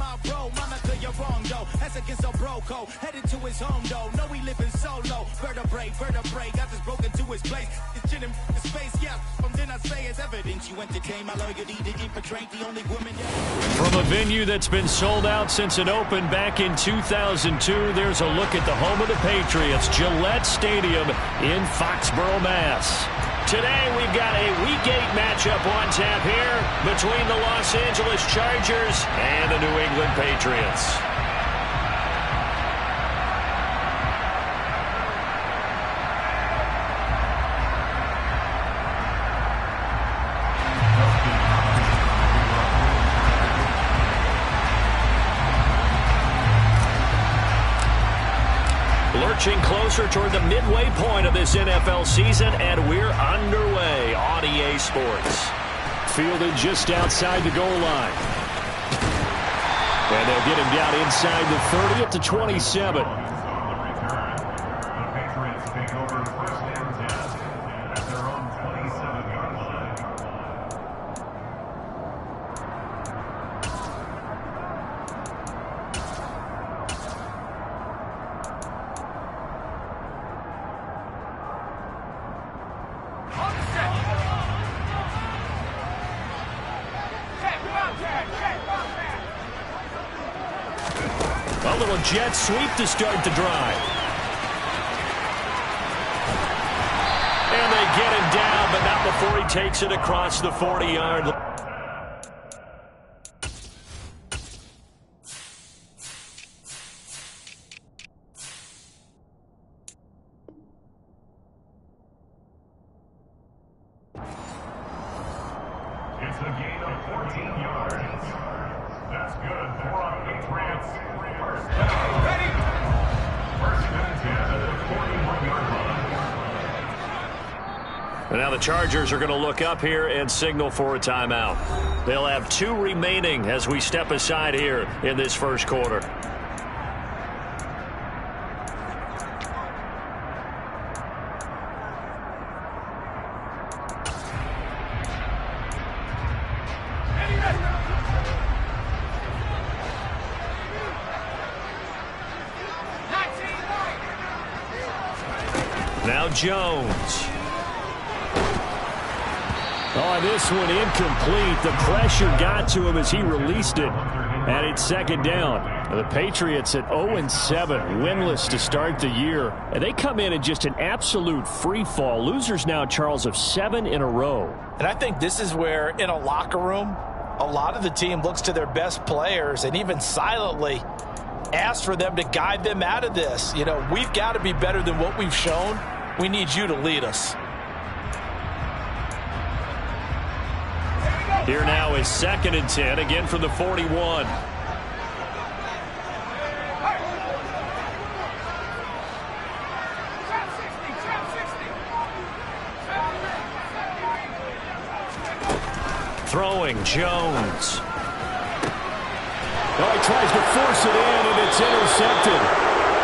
my bro, Monica, you're wrong, though. That's against a bro code. Headed to his home, though. No, he living solo. Vertebrae, got this broken to his place. It's chin in his face, yeah. From then I say it's evidence. You entertain my loyalty to infiltrate the only woman. From a venue that's been sold out since it opened back in 2002, there's a look at the home of the Patriots, Gillette Stadium in Foxborough, Mass. Today we've got a Week 8 matchup on tap here between the Los Angeles Chargers and the New England Patriots. Lurching closer toward the midway point of this NFL season, and we're underway on EA Sports. Fielded just outside the goal line. And they'll get him down inside the 30 at the 27. A little jet sweep to start the drive. And they get him down, but not before he takes it across the 40-yard line. It's a gain of 14 yards. That's good for the Patriots. First down. Ready? First and 10 at the 41-yard line. And now the Chargers are going to look up here and signal for a timeout. They'll have 2 remaining as we step aside here in this first quarter. Now Jones. Oh, this one incomplete. The pressure got to him as he released it. And it's second down. The Patriots at 0-7, winless to start the year. And they come in just an absolute free fall. Losers now, Charles, of 7 in a row. And I think this is where, in a locker room, a lot of the team looks to their best players and even silently asks for them to guide them out of this. You know, we've got to be better than what we've shown. We need you to lead us. Here now is 2nd and 10, again from the 41. Throwing, Jones. Oh, he tries to force it in, and it's intercepted.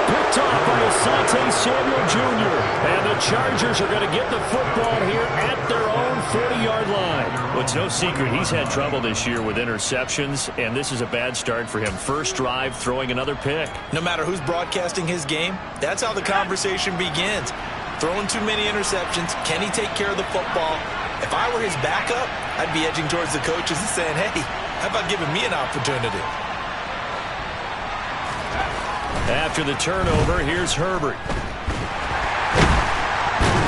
Picked off by Asante Samuel Jr. And the Chargers are going to get the football here at their own 40-yard line. Well, it's no secret he's had trouble this year with interceptions, and this is a bad start for him. First drive, throwing another pick. No matter who's broadcasting his game, that's how the conversation begins. Throwing too many interceptions. Can he take care of the football? If I were his backup, I'd be edging towards the coaches and saying, hey, how about giving me an opportunity? After the turnover, here's Herbert.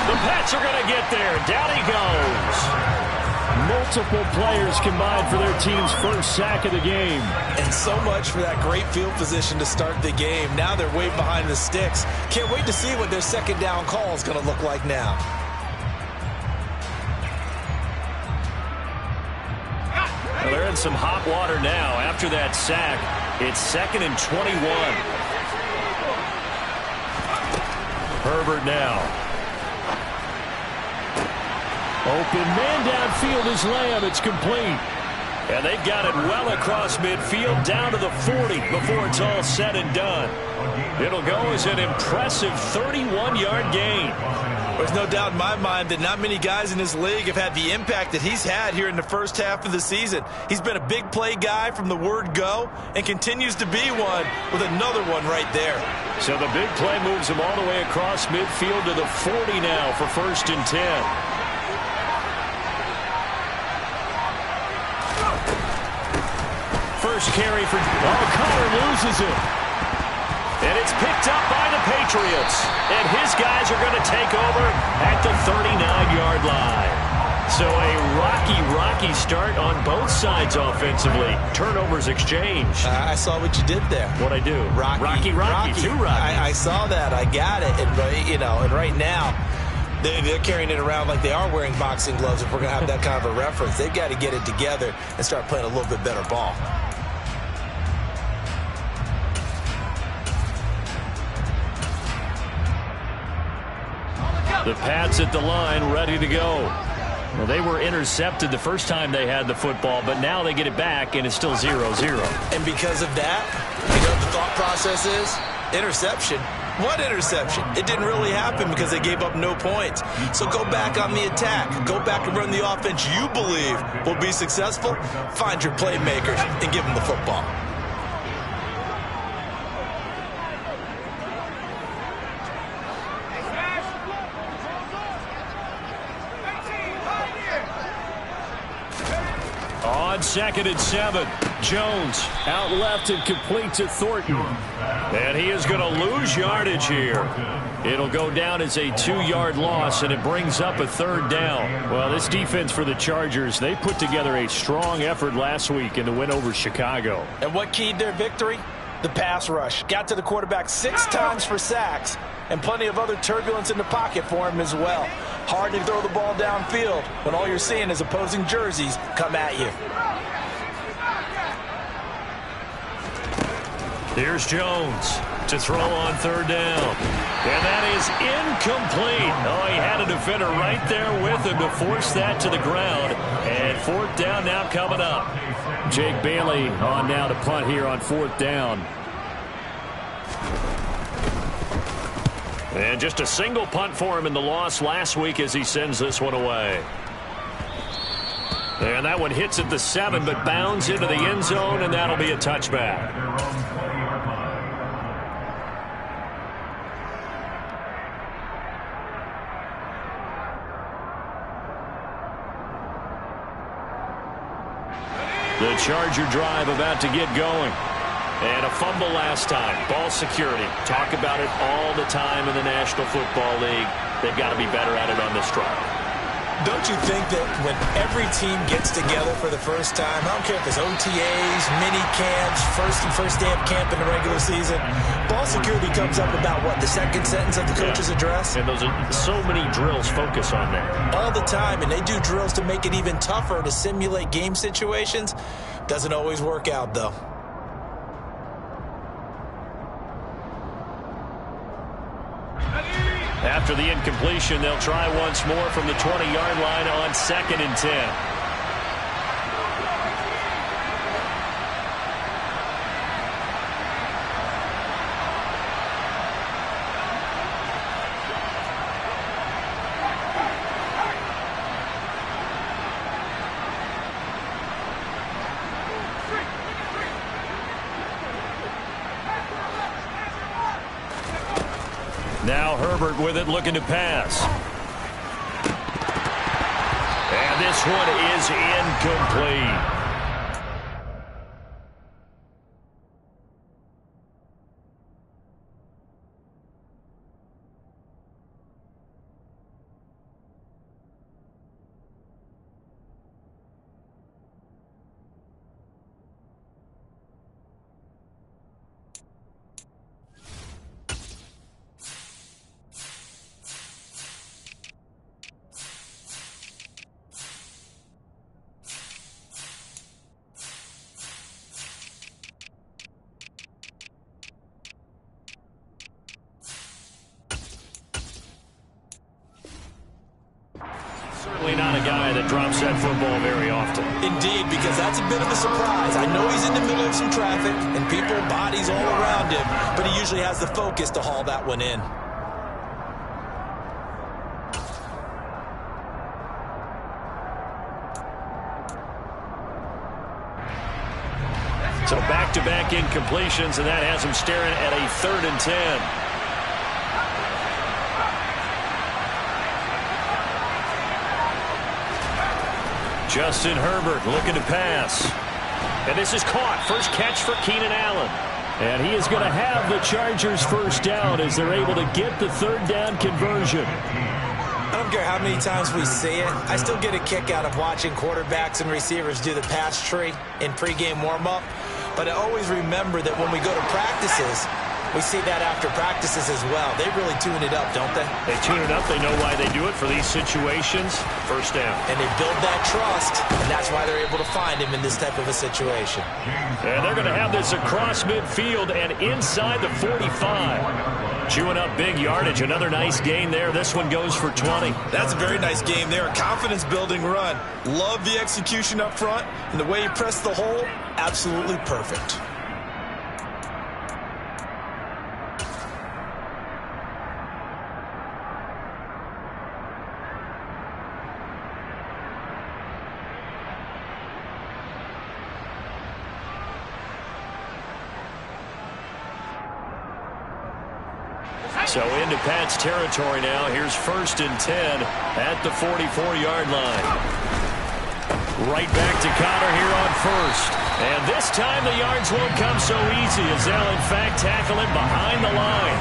The Pats are going to get there. Down he goes. Multiple players combined for their team's first sack of the game. And so much for that great field position to start the game. Now they're way behind the sticks. Can't wait to see what their second down call is going to look like now. Well, they're in some hot water now. After that sack, it's 2nd and 21. Herbert now. Open man downfield is Lamb. It's complete. And they've got it well across midfield down to the 40 before it's all said and done. It'll go as an impressive 31-yard gain. There's no doubt in my mind that not many guys in this league have had the impact that he's had here in the first half of the season. He's been a big play guy from the word go and continues to be one with another one right there. So the big play moves him all the way across midfield to the 40 now for 1st and 10. First carry for Connor loses it. And it's picked up by the Patriots. And his guys are going to take over at the 39-yard line. So a rocky start on both sides offensively. Turnovers exchanged. I saw what you did there. What'd I do? Rocky. Two Rockies. I saw that. I got it. And right now, they're carrying it around like they are wearing boxing gloves. If we're going to have that kind of a reference, they've got to get it together and start playing a little bit better ball. The Pats at the line, ready to go. Well, they were intercepted the first time they had the football, but now they get it back, and it's still 0-0. And because of that, you know what the thought process is? Interception. What interception? It didn't really happen because they gave up no points. So go back on the attack. Go back and run the offense you believe will be successful. Find your playmakers and give them the football. On 2nd and 7, Jones out left and complete to Thornton. And he is going to lose yardage here. It'll go down as a 2-yard loss, and it brings up a 3rd down. Well, this defense for the Chargers, they put together a strong effort last week in the win over Chicago. And what keyed their victory? The pass rush. Got to the quarterback 6 times for sacks, and plenty of other turbulence in the pocket for him as well. Hard to throw the ball downfield when all you're seeing is opposing jerseys come at you. Here's Jones to throw on 3rd down. And that is incomplete. Oh, he had a defender right there with him to force that to the ground. And 4th down now coming up. Jake Bailey on now to punt here on 4th down. And just a single punt for him in the loss last week as he sends this one away. And that one hits at the 7, but bounds into the end zone, and that'll be a touchback. The Charger drive about to get going. And a fumble last time. Ball security. Talk about it all the time in the National Football League. They've got to be better at it on this drive. Don't you think that when every team gets together for the first time, I don't care if it's OTAs, mini camps, first day of camp in the regular season, ball security comes up about, what, the 2nd sentence of the coach's address? And those are so many drills focus on that. All the time, and they do drills to make it even tougher to simulate game situations. Doesn't always work out, though. After the incompletion, they'll try once more from the 20-yard line on 2nd and 10. Now Herbert with it, looking to pass. And this one is incomplete. Certainly not a guy that drops that football very often. Indeed, because that's a bit of a surprise. I know he's in the middle of some traffic and people, bodies all around him, but he usually has the focus to haul that one in. So back-to-back incompletions, and that has him staring at a 3rd and 10. Justin Herbert looking to pass. And this is caught. First catch for Keenan Allen. And he is going to have the Chargers first down as they're able to get the 3rd down conversion. I don't care how many times we see it. I still get a kick out of watching quarterbacks and receivers do the pass tree in pregame warm-up. But I always remember that when we go to practices, we see that after practices as well. They really tune it up, don't they? They tune it up. They know why they do it for these situations. First down. And they build that trust, and that's why they're able to find him in this type of a situation. And they're going to have this across midfield and inside the 45. Chewing up big yardage. Another nice gain there. This one goes for 20. That's a very nice game there. A confidence-building run. Love the execution up front, and the way he pressed the hole, absolutely perfect. So into Pat's territory now. Here's 1st and 10 at the 44-yard line. Right back to Connor here on 1st. And this time the yards won't come so easy as they'll in fact tackle him behind the line.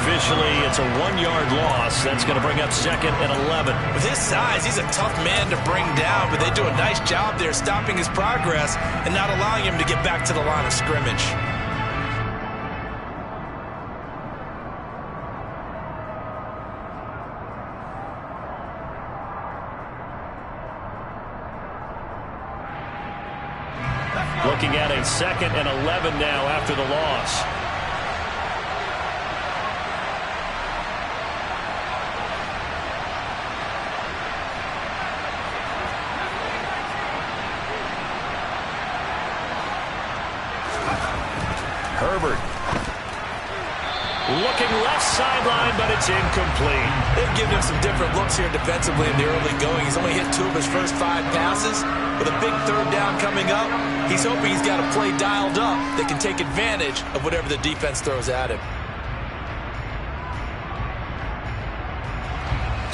Officially, it's a 1-yard loss. That's going to bring up 2nd and 11. With his size, he's a tough man to bring down, but they do a nice job there stopping his progress and not allowing him to get back to the line of scrimmage. Looking at a 2nd and 11 now after the loss. Herbert. Looking left sideline, but it's incomplete. They've given him some different looks here defensively in the early going. He's only hit 2 of his first 5 passes. With a big 3rd down coming up, he's hoping he's got a play dialed up that can take advantage of whatever the defense throws at him.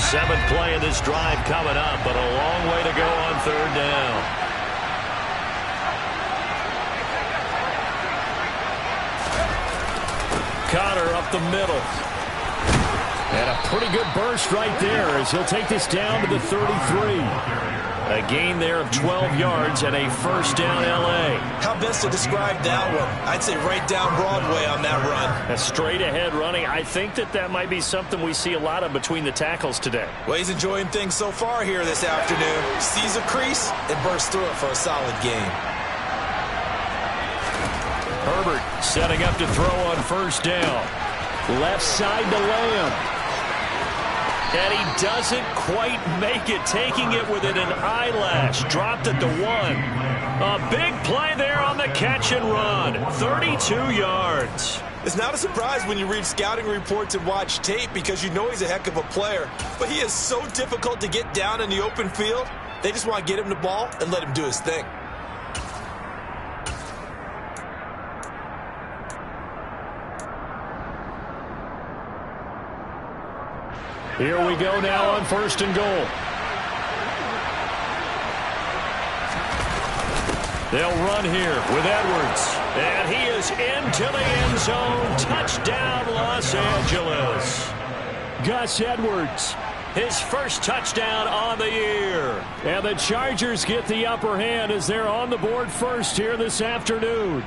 7th play of this drive coming up, but a long way to go on 3rd down. Connor up the middle. And a pretty good burst right there as he'll take this down to the 33. A gain there of 12 yards and a first down L.A. How best to describe that one? I'd say right down Broadway on that run. A straight ahead running. I think that might be something we see a lot of between the tackles today. Well, he's enjoying things so far here this afternoon. Sees a crease and bursts through it for a solid game. Herbert setting up to throw on first down. Left side to Lamb. And he doesn't quite make it, taking it within an eyelash. Dropped it to 1. A big play there on the catch and run. 32 yards. It's not a surprise when you read scouting reports and watch tape because you know he's a heck of a player. But he is so difficult to get down in the open field. They just want to get him the ball and let him do his thing. Here we go now on 1st and goal. They'll run here with Edwards. And he is into the end zone. Touchdown, Los Angeles. Gus Edwards, his first touchdown on the year. And the Chargers get the upper hand as they're on the board first here this afternoon.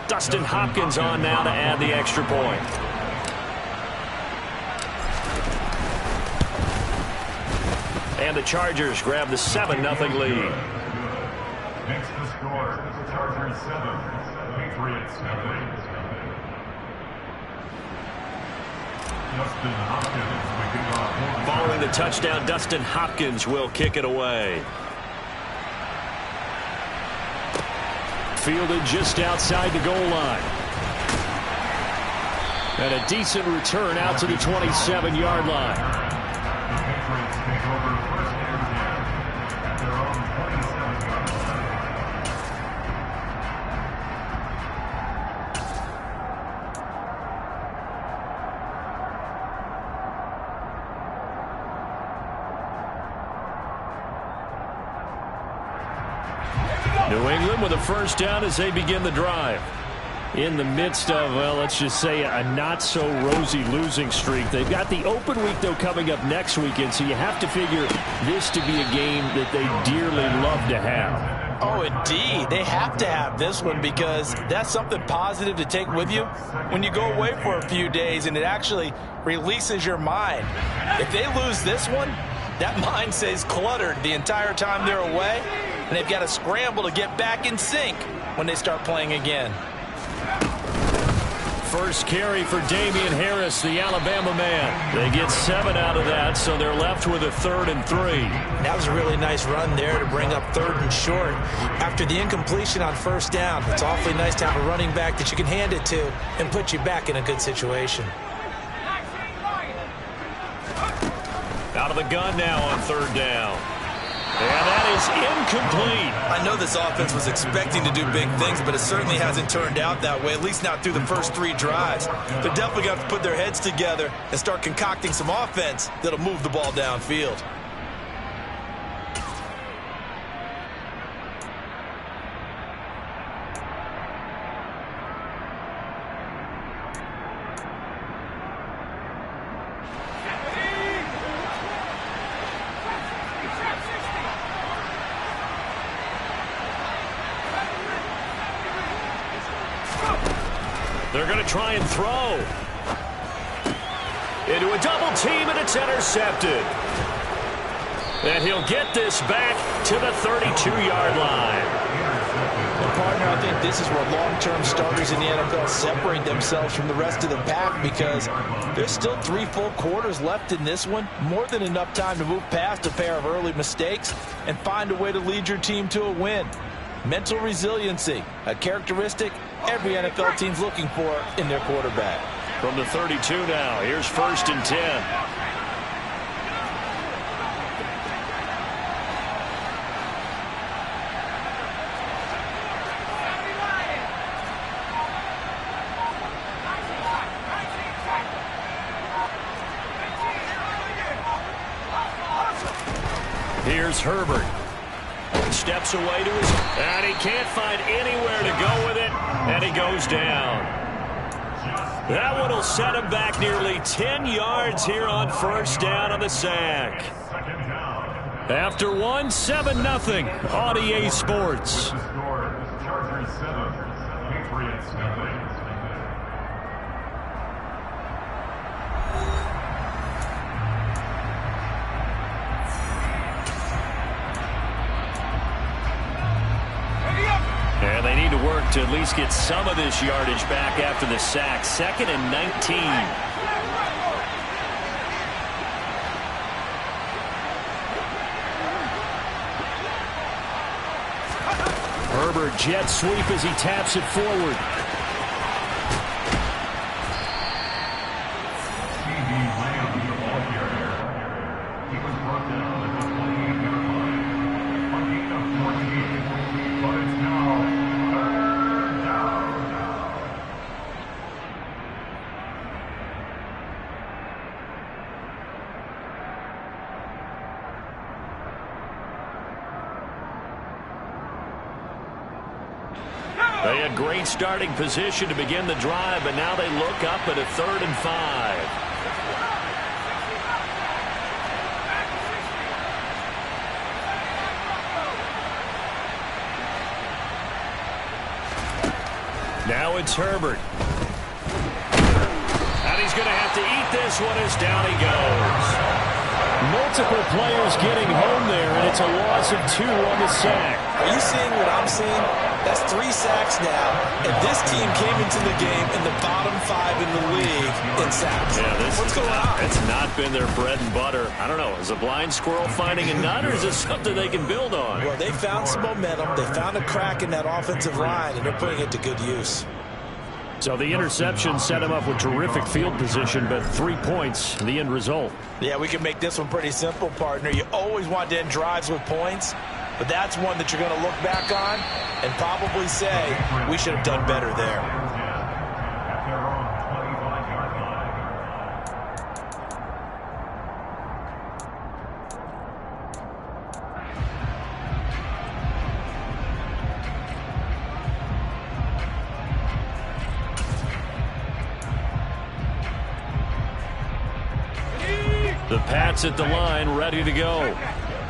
Dustin Hopkins on now to add the extra point. And the Chargers grab the 7-0 lead. Next to score, Chargers 7, Patriots 8. Dustin Hopkins will kick off. Following the touchdown, Dustin Hopkins will kick it away. Fielded just outside the goal line. And a decent return out to the 27-yard line. Patriots take over first and 10 at their own 27. New England with a first down as they begin the drive. In the midst of, well, let's just say a not-so-rosy losing streak. They've got the open week, though, coming up next weekend, so you have to figure this to be a game that they dearly love to have. Oh, indeed. They have to have this one because that's something positive to take with you when you go away for a few days, and it actually releases your mind. If they lose this one, that mind stays cluttered the entire time they're away, and they've got to scramble to get back in sync when they start playing again. First carry for Damian Harris, the Alabama man. They get 7 out of that, so they're left with a 3rd and 3. That was a really nice run there to bring up 3rd and short. After the incompletion on first down, it's awfully nice to have a running back that you can hand it to and put you back in a good situation. Out of the gun now on 3rd down. And that is incomplete. I know this offense was expecting to do big things, but it certainly hasn't turned out that way, at least not through the first 3 drives. They're definitely going to have to put their heads together and start concocting some offense that'll move the ball downfield. They're going to try and throw. Into a double team, and it's intercepted. And he'll get this back to the 32-yard line. Well, partner, I think this is where long-term starters in the NFL separate themselves from the rest of the pack because there's still 3 full quarters left in this one. More than enough time to move past a pair of early mistakes and find a way to lead your team to a win. Mental resiliency, a characteristic every NFL team's looking for in their quarterback. From the 32 now, here's 1st and 10. Here's Herbert. Steps away to his, and he can't find anywhere to go with it, and he goes down. That one will set him back nearly 10 yards here on first down on the sack. After one, 7-0 on EA Sports. Chargers 7, Patriots 0. And they need to work to at least get some of this yardage back after the sack. 2nd and 19. Herbert jet sweep as he taps it forward. They had great starting position to begin the drive, but now they look up at a 3rd and 5. Now it's Herbert. And he's going to have to eat this one as down he goes. Multiple players getting home there, and it's a loss of 2 on the sack. Are you seeing what I'm seeing? That's 3 sacks now, and this team came into the game in the bottom 5 in the league in sacks. Yeah, what's going on? It's not been their bread and butter. I don't know. Is a blind squirrel finding a nut, or is it something they can build on? Well, they found some momentum. They found a crack in that offensive line, and they're putting it to good use. So the interception set him up with terrific field position, but 3 points, the end result. Yeah, we can make this one pretty simple, partner. You always want to end drives with points, but that's one that you're going to look back on and probably say, we should have done better there. The Pats at the line, ready to go.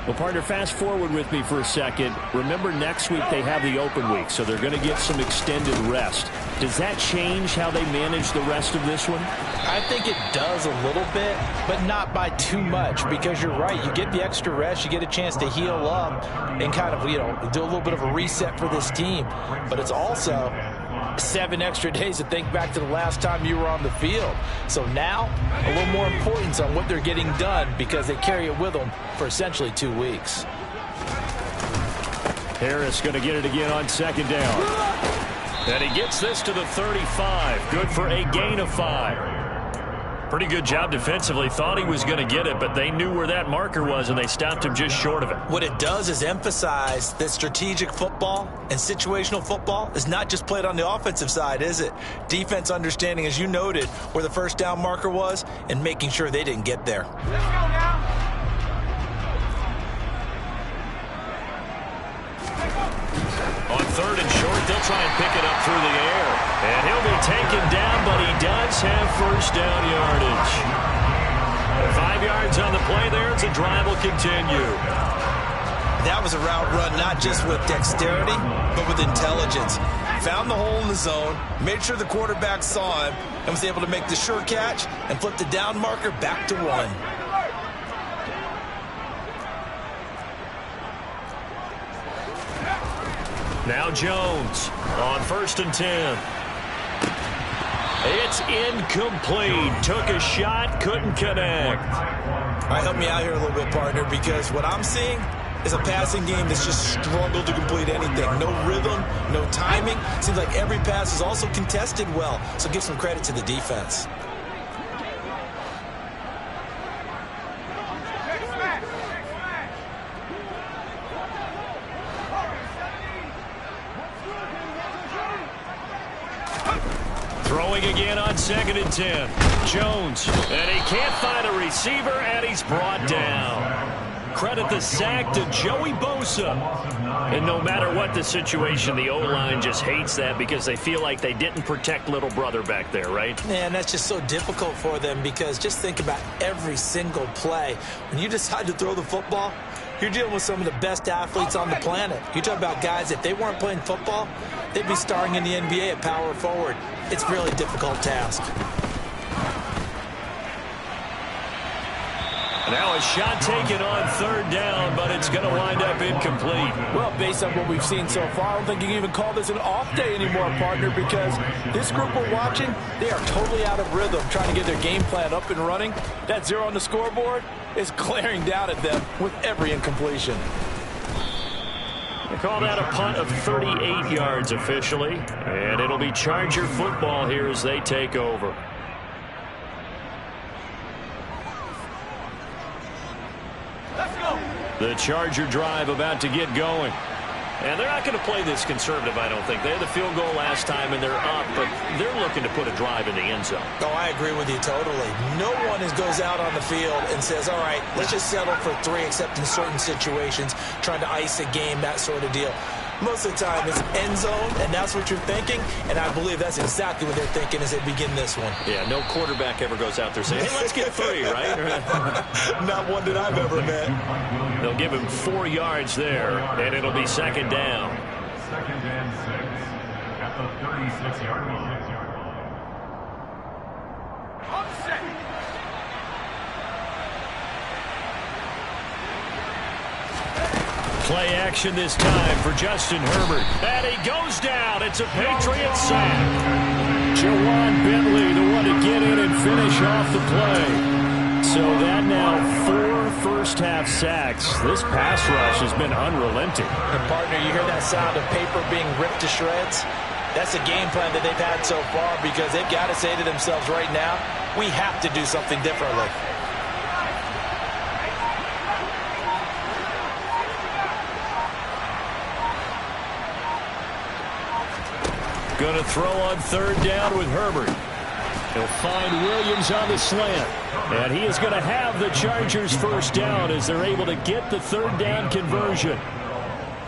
Well, partner, fast forward with me for a second. Remember, next week they have the open week, so they're going to get some extended rest. Does that change how they manage the rest of this one? I think it does a little bit, but not by too much, because you're right. You get the extra rest, you get a chance to heal up and kind of, do a little bit of a reset for this team. But it's also 7 extra days to think back to the last time you were on the field. So now, a little more importance on what they're getting done because they carry it with them for essentially 2 weeks. Harris going to get it again on second down. And he gets this to the 35. Good for a gain of 5. Pretty good job defensively. Thought he was going to get it, but they knew where that marker was, and they stopped him just short of it. What it does is emphasize that strategic football and situational football is not just played on the offensive side, is it? Defense understanding, as you noted, where the first down marker was and making sure they didn't get there. Let's go now. On third and short, they'll try and pick it up through the air. And he'll be taken down, but he does have first down yardage. 5 yards on the play there as the drive will continue. That was a route run not just with dexterity, but with intelligence. Found the hole in the zone, made sure the quarterback saw him, and was able to make the sure catch and flip the down marker back to 1. Now Jones on 1st and 10. It's incomplete. Took a shot, couldn't connect. All right, help me out here a little bit, partner, because what I'm seeing is a passing game that's just struggled to complete anything. No rhythm, no timing. Seems like every pass is also contested well, so give some credit to the defense. Throwing again on 2nd and 10. Jones, and he can't find a receiver, and he's brought down. Credit the sack to Joey Bosa. And no matter what the situation, the O-line just hates that because they feel like they didn't protect little brother back there, right? Man, that's just so difficult for them because just think about every single play. When you decide to throw the football, you're dealing with some of the best athletes on the planet. You talk about guys, if they weren't playing football, they'd be starring in the NBA at power forward. It's a really difficult task. Now a shot taken on 3rd down, but it's going to wind up incomplete. Well, based on what we've seen so far, I don't think you can even call this an off day anymore, partner, because this group we're watching, they are totally out of rhythm, trying to get their game plan up and running. That 0 on the scoreboard is glaring down at them with every incompletion. They call that a punt of 38 yards officially, and it'll be Charger football here as they take over. Let's go. The Charger drive about to get going. And they're not going to play this conservative, I don't think. They had the field goal last time, and they're up, but they're looking to put a drive in the end zone. Oh, I agree with you totally. No one goes out on the field and says, all right, let's just settle for 3, except in certain situations, trying to ice a game, that sort of deal. Most of the time, it's end zone, and that's what you're thinking, and I believe that's exactly what they're thinking as they begin this one. Yeah, no quarterback ever goes out there saying, hey, let's get 3, right? Not one that I've ever met. They'll give him 4 yards there, and it'll be 2nd down. 2nd and 6 at the 36-yard line. Play action this time for Justin Herbert. And he goes down. It's a Patriot sack. Jawan Bentley, the one to get in and finish off the play. So that now 4 first-half sacks. This pass rush has been unrelenting. And, partner, you hear that sound of paper being ripped to shreds? That's a game plan that they've had so far because they've got to say to themselves right now, we have to do something differently. Going to throw on 3rd down with Herbert. He'll find Williams on the slant. And he is going to have the Chargers first down as they're able to get the 3rd down conversion.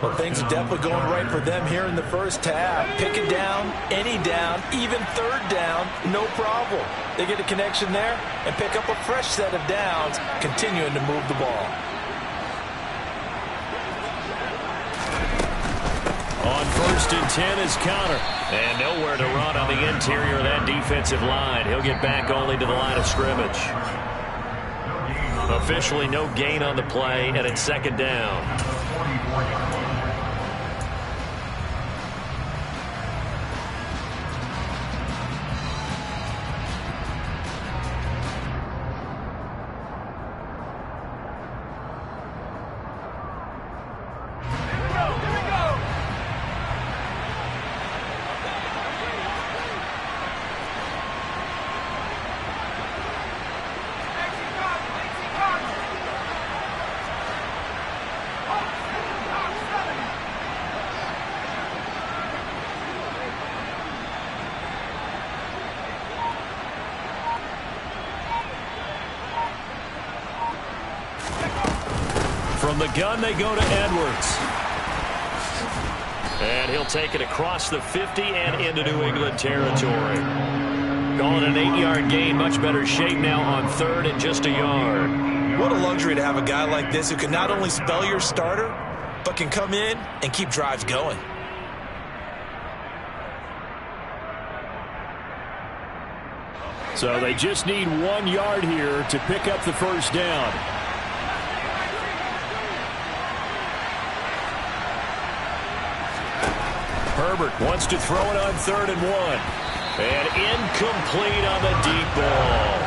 Well, things are definitely going right for them here in the first half. Pick it down, any down, even third down, no problem. They get a connection there and pick up a fresh set of downs, continuing to move the ball. On 1st and 10 is Conner. And nowhere to run on the interior of that defensive line. He'll get back only to the line of scrimmage. Officially no gain on the play, and it's 2nd down. From the gun, they go to Edwards. And he'll take it across the 50 and into New England territory. Calling an 8-yard gain, much better shape now on 3rd and just a yard. What a luxury to have a guy like this who can not only spell your starter, but can come in and keep drives going. So they just need 1 yard here to pick up the first down. Herbert wants to throw it on 3rd and 1. And incomplete on the deep ball.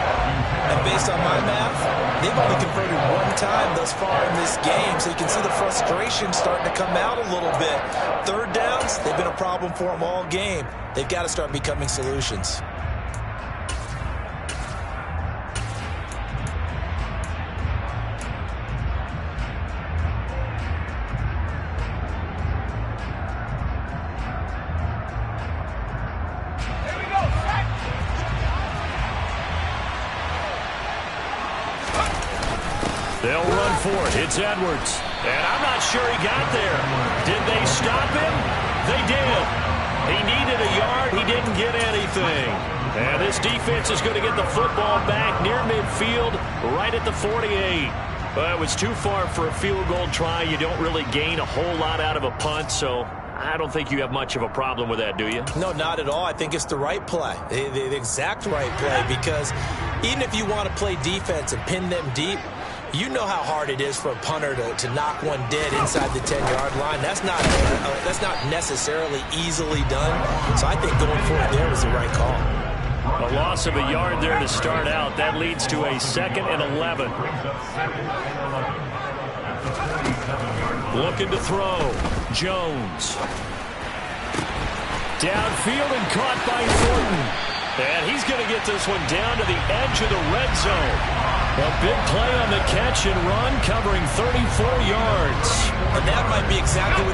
And based on my math, they've only converted 1 time thus far in this game, so you can see the frustration starting to come out a little bit. 3rd downs, they've been a problem for them all game. They've got to start becoming solutions. They'll run for it. It's Edwards. And I'm not sure he got there. Did they stop him? They did. He needed a yard. He didn't get anything. And this defense is going to get the football back near midfield, right at the 48. Well, it was too far for a field goal try. You don't really gain a whole lot out of a punt, so I don't think you have much of a problem with that, do you? No, not at all. I think it's the right play, the exact right play, because even if you want to play defense and pin them deep, you know how hard it is for a punter to knock one dead inside the 10-yard line. That's not necessarily easily done. So I think going for it there was the right call. A loss of a yard there to start out. That leads to a 2nd and 11. Looking to throw. Jones. Downfield and caught by Thornton. And he's going to get this one down to the edge of the red zone. A big play on the catch and run, covering 34 yards. And that might be exactly what